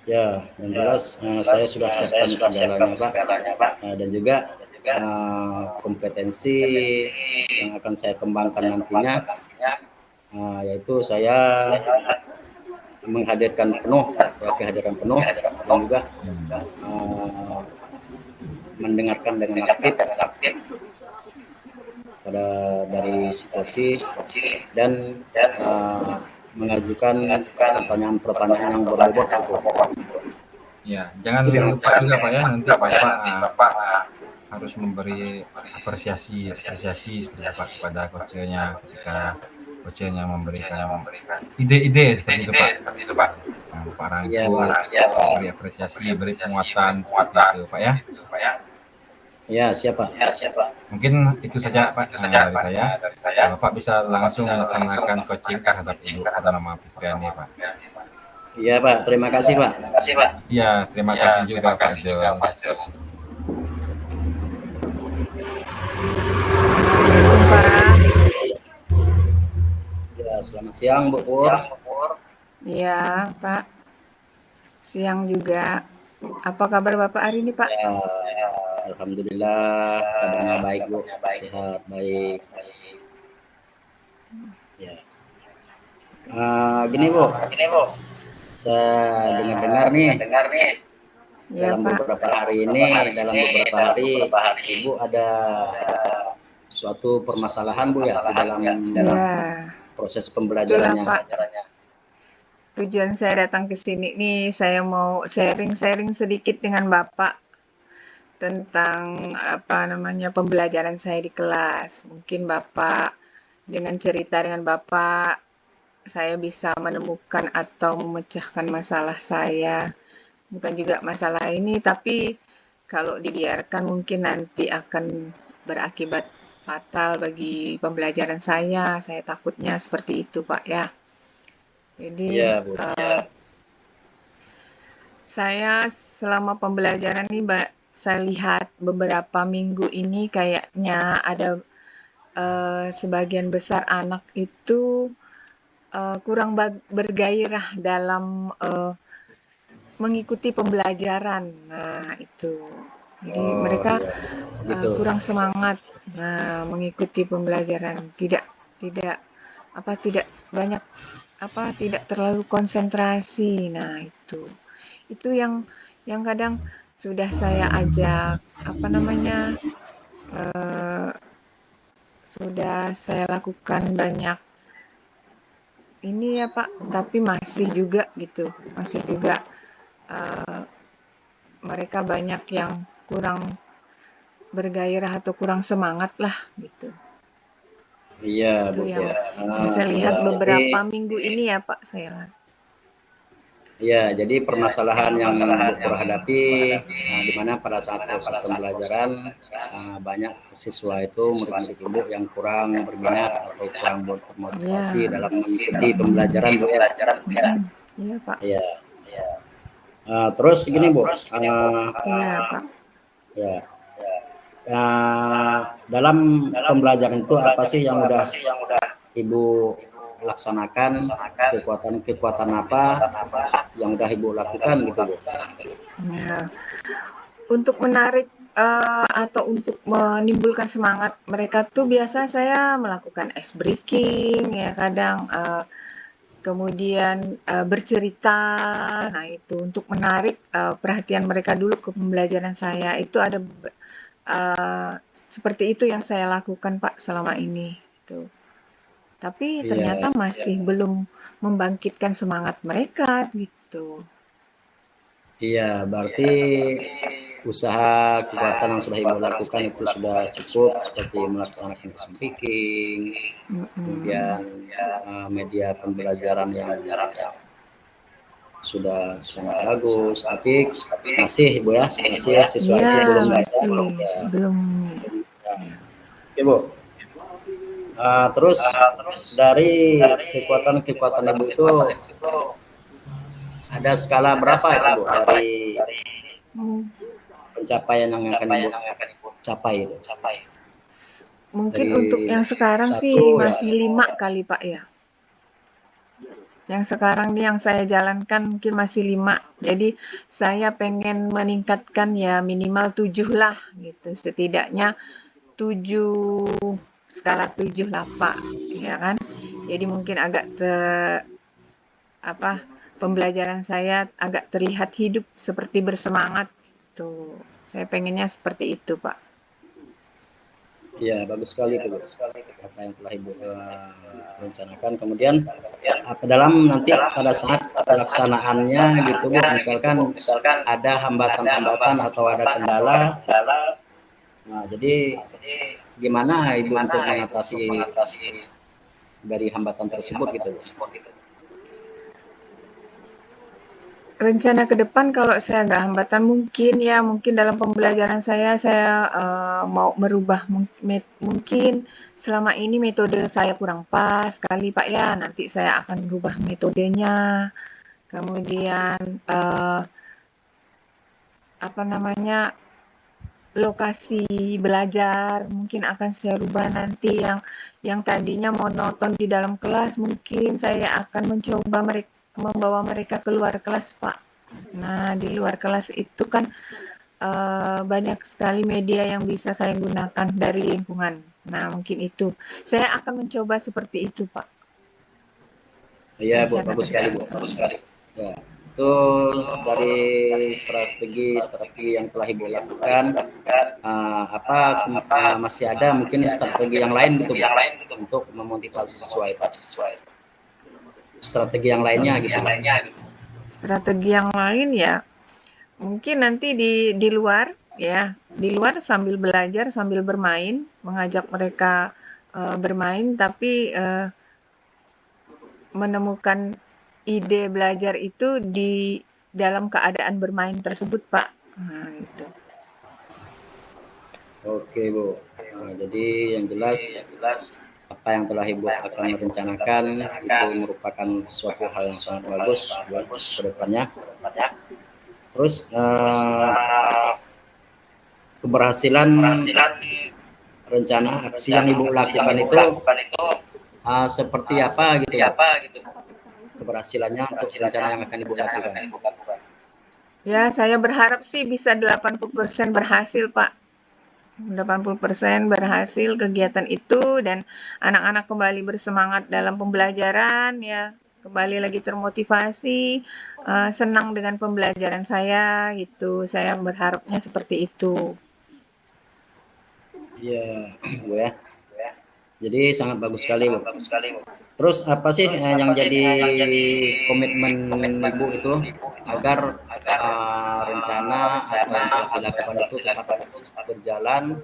Ya, yang jelas saya sudah siapkan segalanya Pak. Dan juga kompetensi yang akan saya kembangkan nantinya, yaitu saya menghadirkan penuh, kehadiran penuh, dan juga mendengarkan dengan aktif pada dari si coach dan mengajukan pertanyaan-pertanyaan yang berbobot gitu. Ya, jangan lupa juga Pak ya, nanti Bapak harus memberi apresiasi seperti apa kepada coachnya ketika coachnya memberikan ide-ide seperti itu Pak. Nah, Pak rangkul, beri apresiasi, beri penguatan seperti itu Pak ya. Ya, siapa? Mungkin itu saja Pak dari saya. Bapak bisa langsung melaksanakan coaching terhadap Ibu bernama Fitriani Pak. Iya Pak, terima kasih Pak. Iya, terima kasih juga Pak Zul. Ya, selamat siang Bu Pur. Iya Pak, siang juga. Apa kabar Bapak hari ini Pak? Ya, alhamdulillah kabarnya baik Bu, sehat baik. Ya. Gini Bu, saya dengar nih Ya dalam Pak. beberapa hari Ibu ada suatu permasalahan Bu ya di dalam Ya, proses itulah pembelajarannya. Pak. Tujuan saya datang ke sini nih, saya mau sharing-sharing sedikit dengan Bapak tentang pembelajaran saya di kelas. Mungkin Bapak dengan cerita dengan Bapak saya bisa menemukan atau memecahkan masalah saya. Bukan juga masalah ini, tapi kalau dibiarkan mungkin nanti akan berakibat fatal bagi pembelajaran saya. Saya takutnya seperti itu, Pak ya. Jadi Iya Bu. saya selama pembelajaran ini, saya lihat beberapa minggu ini kayaknya ada sebagian besar anak itu kurang bergairah dalam mengikuti pembelajaran. Nah, itu. Jadi mereka gitu. kurang semangat mengikuti pembelajaran. Tidak banyak tidak terlalu konsentrasi. Nah, itu yang kadang sudah saya ajak sudah saya lakukan banyak ini ya Pak, tapi masih juga mereka banyak yang kurang bergairah atau kurang semangat lah gitu. Iya Itu Bu. yang saya lihat beberapa minggu ini ya Pak saya. Iya, jadi permasalahan yang Bu Pur hadapi di mana pada saat proses pembelajaran banyak siswa itu murid-murid Ibu yang kurang berminat atau kurang termotivasi dalam mengikuti pembelajaran Bu ya. Iya Pak. Iya. Terus gini Bu. Iya Pak. Ya. Dalam pembelajaran itu apa sih yang udah Ibu laksanakan, kekuatan apa yang udah Ibu lakukan gitu Bu? Ya. Untuk menarik atau untuk menimbulkan semangat mereka tuh biasa saya melakukan ice breaking ya kadang kemudian bercerita. Nah, itu untuk menarik perhatian mereka dulu ke pembelajaran saya. Itu ada seperti itu yang saya lakukan Pak selama ini gitu. Tapi ternyata masih belum membangkitkan semangat mereka gitu. Iya, berarti usaha kekuatan yang sudah Ibu lakukan itu sudah cukup seperti melaksanakan speaking, kemudian media pembelajaran yang sudah sangat bagus, tapi masih Bu ya, masih siswa itu belum bisa. Belum. Oke Bu. Terus dari kekuatan Ibu itu ada skala berapa itu Bu dari pencapaian yang akan Ibu capai itu? Mungkin dari untuk yang sekarang sih masih 5 kali Pak ya. Yang sekarang nih yang saya jalankan mungkin masih 5. Jadi saya pengen meningkatkan ya minimal 7 lah gitu. Setidaknya 7, skala 7 lah Pak, ya kan? Jadi mungkin agak pembelajaran saya agak terlihat hidup seperti bersemangat tuh. Saya pengennya seperti itu Pak. Ya, bagus sekali itu Bu, apa yang telah Ibu rencanakan. Kemudian dalam nanti pada saat pelaksanaannya gitu Bu, misalkan ada hambatan-hambatan atau ada kendala, nah jadi gimana Ibu untuk mengatasi dari hambatan tersebut gitu Bu? Rencana ke depan kalau saya ada hambatan mungkin dalam pembelajaran saya mau merubah mungkin selama ini metode saya kurang pas kali Pak ya, nanti saya akan rubah metodenya. Kemudian lokasi belajar mungkin akan saya rubah nanti, yang tadinya monoton di dalam kelas mungkin saya akan mencoba membawa mereka keluar kelas Pak. Nah di luar kelas itu kan banyak sekali media yang bisa saya gunakan dari lingkungan. Nah mungkin itu saya akan mencoba seperti itu Pak. Iya Bu, bagus sekali Bu. Ya, itu dari strategi yang telah Ibu lakukan, masih ada mungkin strategi yang lain gitu Bu, untuk memotivasi siswa itu. Strategi yang lainnya gitu. Strategi yang lain ya mungkin nanti di luar ya, di luar sambil belajar sambil bermain, mengajak mereka bermain tapi menemukan ide belajar itu di dalam keadaan bermain tersebut Pak. Nah itu. Oke Bu, nah, jadi yang jelas apa yang telah Ibu akan merencanakan itu merupakan suatu hal yang sangat bagus buat kedepannya. Terus keberhasilan rencana aksi yang Ibu lakukan itu seperti apa gitu? Keberhasilannya untuk rencana yang akan Ibu lakukan? Ya, saya berharap sih bisa 80% berhasil Pak. 80% berhasil kegiatan itu dan anak-anak kembali bersemangat dalam pembelajaran ya, kembali lagi termotivasi, senang dengan pembelajaran saya gitu. Saya berharapnya seperti itu. Iya, Bu ya. Jadi sangat bagus sekali Bu. Terus apa sih yang jadi komitmen Ibu itu agar rencana atau yang telah dilakukan itu tetap berjalan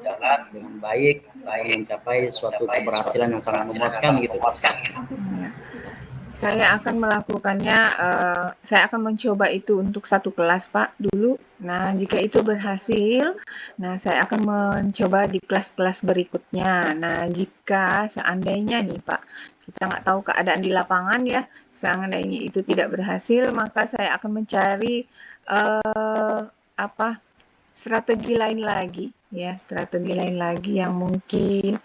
dengan baik dan mencapai suatu keberhasilan yang sangat memuaskan gitu? Saya akan melakukannya, saya akan mencoba itu untuk 1 kelas Pak dulu. Nah jika itu berhasil, nah saya akan mencoba di kelas-kelas berikutnya. Nah jika seandainya nih Pak, kita nggak tahu keadaan di lapangan ya, seandainya itu tidak berhasil, maka saya akan mencari strategi lain lagi ya, strategi lain lagi yang mungkin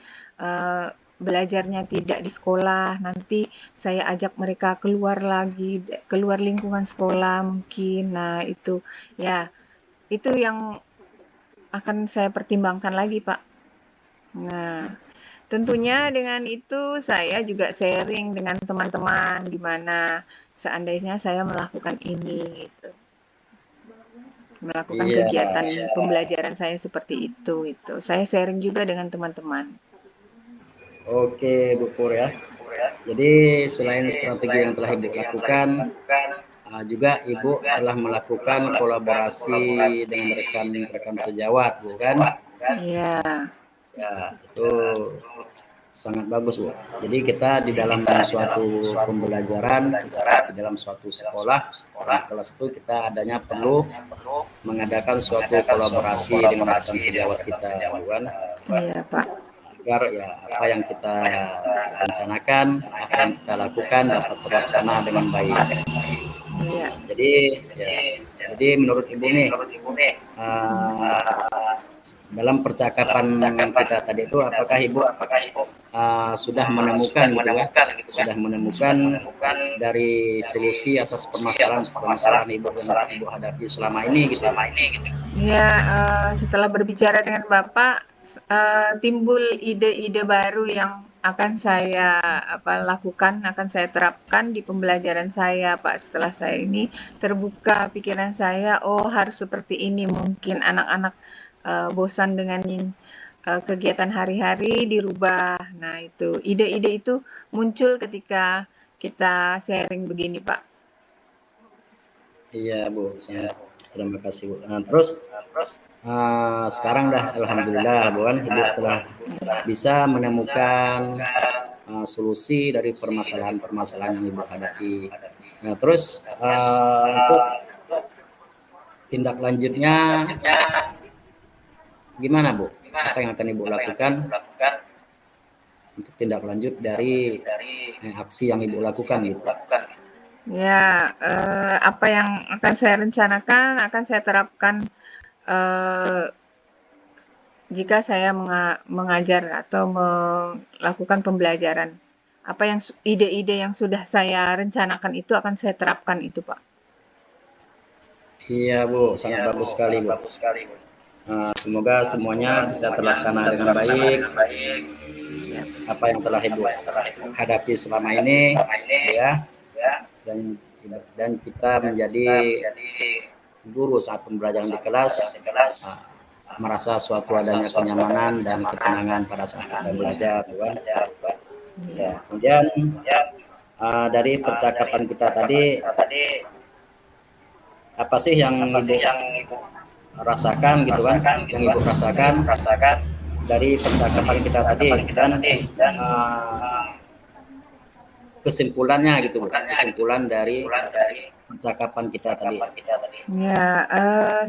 belajarnya tidak di sekolah, nanti saya ajak mereka keluar lagi, keluar lingkungan sekolah mungkin. Nah itu ya, itu yang akan saya pertimbangkan lagi Pak. Nah tentunya dengan itu saya juga sharing dengan teman-teman gimana seandainya saya melakukan ini gitu. Melakukan kegiatan pembelajaran saya seperti itu. Saya sharing juga dengan teman-teman. Oke Bu Pur ya. Jadi selain strategi yang telah Ibu lakukan, juga Ibu telah melakukan kolaborasi dengan rekan-rekan sejawat, Bu kan? Iya. Ya, itu sangat bagus Bu. Jadi kita di dalam suatu pembelajaran, di dalam suatu sekolah, kelas itu kita adanya perlu mengadakan suatu kolaborasi dengan rekan sejawat kita, Bu kan? Iya Pak. Agar ya apa yang kita rencanakan, apa yang kita lakukan dapat terlaksana dengan baik. Iya. Jadi menurut Ibu nih, dalam percakapan kita tadi itu, apakah Ibu sudah menemukan gitu ya, sudah menemukan dari solusi atas permasalahan Ibu yang Ibu hadapi selama ini gitu? Ya, setelah berbicara dengan Bapak, timbul ide-ide baru yang akan saya lakukan, akan saya terapkan di pembelajaran saya, Pak. Setelah saya ini terbuka pikiran saya, oh harus seperti ini. Mungkin anak-anak bosan dengan kegiatan hari-hari, dirubah. Nah, itu ide-ide itu muncul ketika kita sharing begini, Pak. Iya Bu, terima kasih Bu. Nah, terus sekarang dah alhamdulillah Bu kan Ibu telah bisa menemukan solusi dari permasalahan-permasalahan yang Ibu hadapi. Nah, terus untuk tindak lanjutnya gimana Bu? Apa yang akan Ibu lakukan untuk tindak lanjut dari aksi yang Ibu lakukan gitu? Ya, apa yang akan saya rencanakan akan saya terapkan jika saya mengajar atau melakukan pembelajaran. Apa yang ide-ide yang sudah saya rencanakan itu akan saya terapkan itu, Pak. Iya Bu, sangat bagus sekali Bu. Semoga semuanya bisa terlaksana dengan baik. Apa yang telah Ibu hadapi selama ini, ya, dan kita menjadi guru saat pembelajaran di kelas, merasa suatu adanya kenyamanan dan ketenangan pada saat kita belajar, kan? Ya, kemudian dari percakapan kita tadi, apa sih yang Ibu rasakan gitu kan, yang Ibu rasakan dari percakapan kita tadi, dan kesimpulannya gitu Bu, kesimpulan dari percakapan kita tadi. Ya,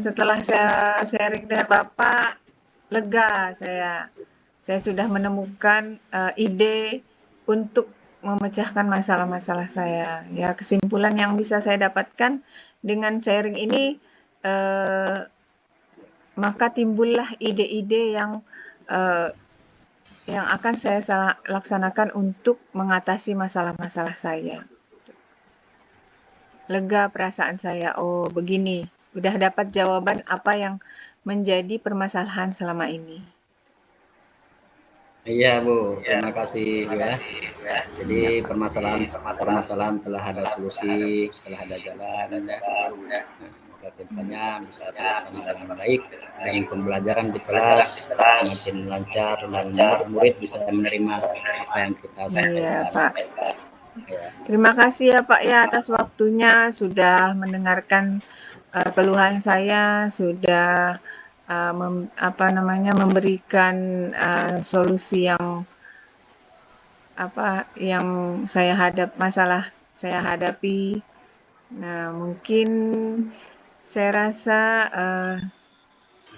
setelah saya sharing dengan Bapak, lega saya. Saya sudah menemukan ide untuk memecahkan masalah-masalah saya. Ya, kesimpulan yang bisa saya dapatkan dengan sharing ini, maka timbullah ide-ide yang akan saya laksanakan untuk mengatasi masalah-masalah saya. Lega perasaan saya, oh begini, udah dapat jawaban apa yang menjadi permasalahan selama ini. Iya Bu, terima kasih Bu ya. Jadi permasalahan telah ada solusi, telah ada jalan. Semoga kedepannya bisa terlaksana dengan baik dan pembelajaran di kelas semakin lancar dan murid-murid bisa menerima apa yang kita sampaikan. Iya Pak. Terima kasih ya Pak ya atas waktunya sudah mendengarkan keluhan saya, sudah memberikan solusi yang masalah saya hadapi. Nah, mungkin saya rasa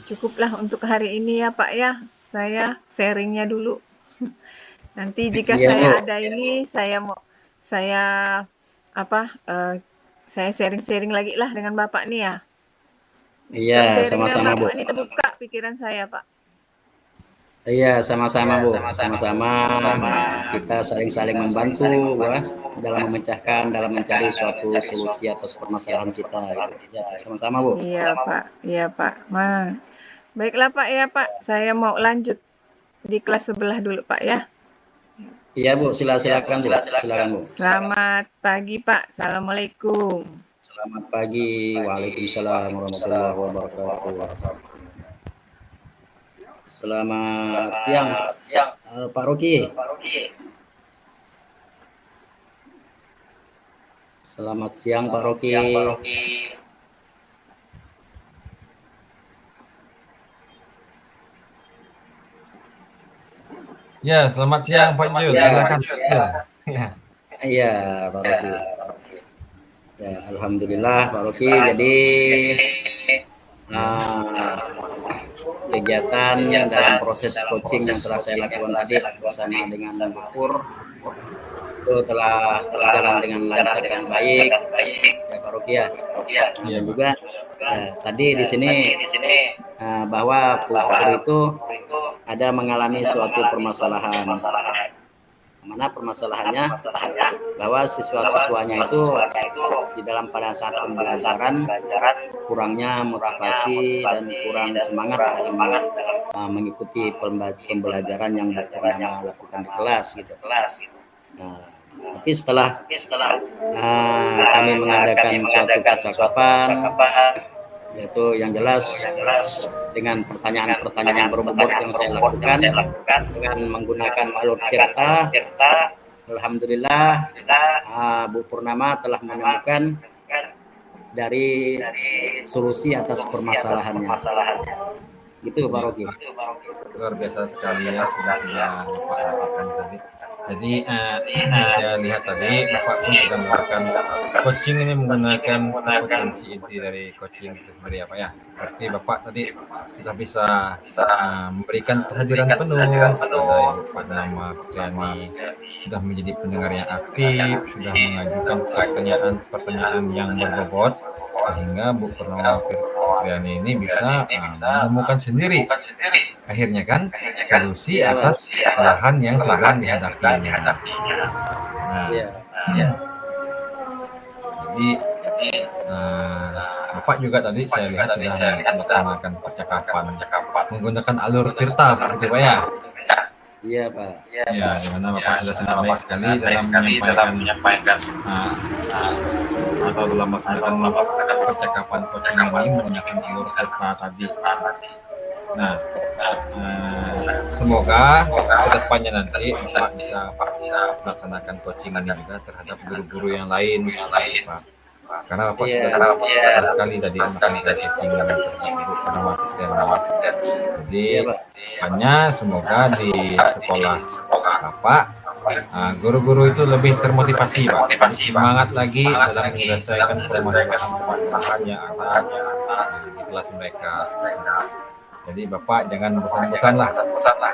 cukuplah untuk hari ini ya Pak ya. Saya sharingnya dulu. Nanti jika saya ada ini saya sharing-sharing lagi lah dengan Bapak nih ya. Iya, sama-sama Bu. Ini terbuka pikiran saya Pak. Iya, sama-sama Bu. Sama-sama kita saling-saling membantu ya, dalam memecahkan, dalam mencari suatu solusi atas permasalahan kita. Ya, sama-sama Bu. Iya Pak, iya Pak. Baiklah Pak ya Pak, saya mau lanjut di kelas sebelah dulu Pak ya. Iya Bu, silakan Bu. Silakan Bu. Selamat pagi Pak. Assalamualaikum. Selamat pagi. Waalaikumsalam warahmatullahi wabarakatuh. Selamat siang Pak Roki. Selamat siang Pak Roki. Ya, selamat siang Pak Jul. Silakan. Iya, Pak Roki. Ya, alhamdulillah Pak Roki. Jadi kegiatan dalam proses coaching yang telah saya lakukan tadi bersama dengan Bu Pur itu telah berjalan dengan lancar dan baik ya Pak Roki ya. Dan juga Tadi di sini bahwa Pur itu ada mengalami suatu permasalahan. Mana permasalahannya bahwa siswa-siswanya itu di dalam pada saat pembelajaran kurangnya motivasi dan kurang semangat dalam mengikuti pembelajaran yang pernah lakukan di kelas gitu. Nah, tapi setelah kami mengadakan suatu percakapan, yaitu yang jelas dengan pertanyaan-pertanyaan berbobot yang saya lakukan dengan menggunakan alur tirta, alhamdulillah Bu Purnama telah menemukan dari solusi atas permasalahannya. Gitu Pak Rogi. Luar biasa sekali ya sudah Bapak lakukan tadi. Jadi saya lihat tadi Bapak pun sudah melakukan coaching ini menggunakan kompetensi inti dari coaching itu sendiri ya Pak ya. Seperti Bapak tadi sudah bisa memberikan kehadiran penuh kepada Ibu Purnama Fitriani, sudah menjadi pendengar yang aktif, sudah mengajukan pertanyaan yang berbobot, sehingga Bu Purnama Fitriani ini bisa menemukan sendiri akhirnya kan solusi atas kesalahan yang sedang dihadapinya. Nah, jadi Bapak juga tadi saya lihat sudah melaksanakan percakapan menggunakan alur tirta, begitu Pak ya? Iya Pak. Ya, di mana Bapak sudah sangat baik sekali dalam menyampaikan atau dalam melaksanakan percakapan coaching ini menggunakan alur tirta tadi. Nah, semoga kedepannya nanti Bapak bisa melaksanakan coaching ini juga terhadap guru-guru yang lain, Pak. Karena Bapak sudah sangat sekali tadi melakukan coaching terhadap Ibu Purnama Fitriani. Jadi hanya semoga di sekolah Bapak guru-guru itu lebih termotivasi Pak, semangat lagi dalam menyelesaikan permasalahan yang ada di kelas mereka. Jadi Bapak jangan bosan-bosan lah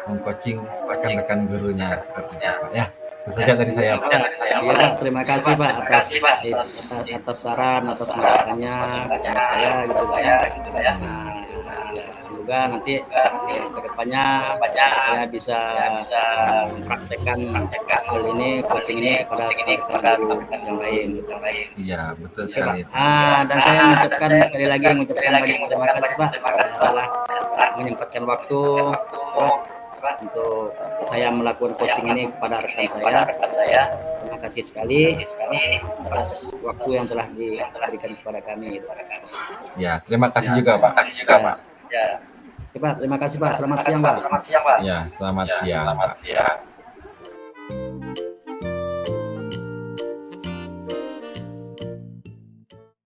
mengcoaching rekan-rekan gurunya seperti itu Pak ya. Itu saja dari saya Pak. Iya Pak, terima kasih Pak atas saran, atas masukannya kepada saya gitu Pak ya. Nah, semoga nanti kedepannya saya bisa mempraktekkan hal ini, coaching ini kepada rekan guru yang lain. Iya betul sekali. Dan saya mengucapkan sekali lagi banyak terima kasih Pak telah menyempatkan waktu untuk saya melakukan coaching ini kepada rekan saya. Terima kasih sekali atas waktu yang telah diberikan kepada kami. Ya, terima kasih juga Pak. Ya. Terima kasih Pak. Selamat siang Pak. Ya, selamat siang Pak.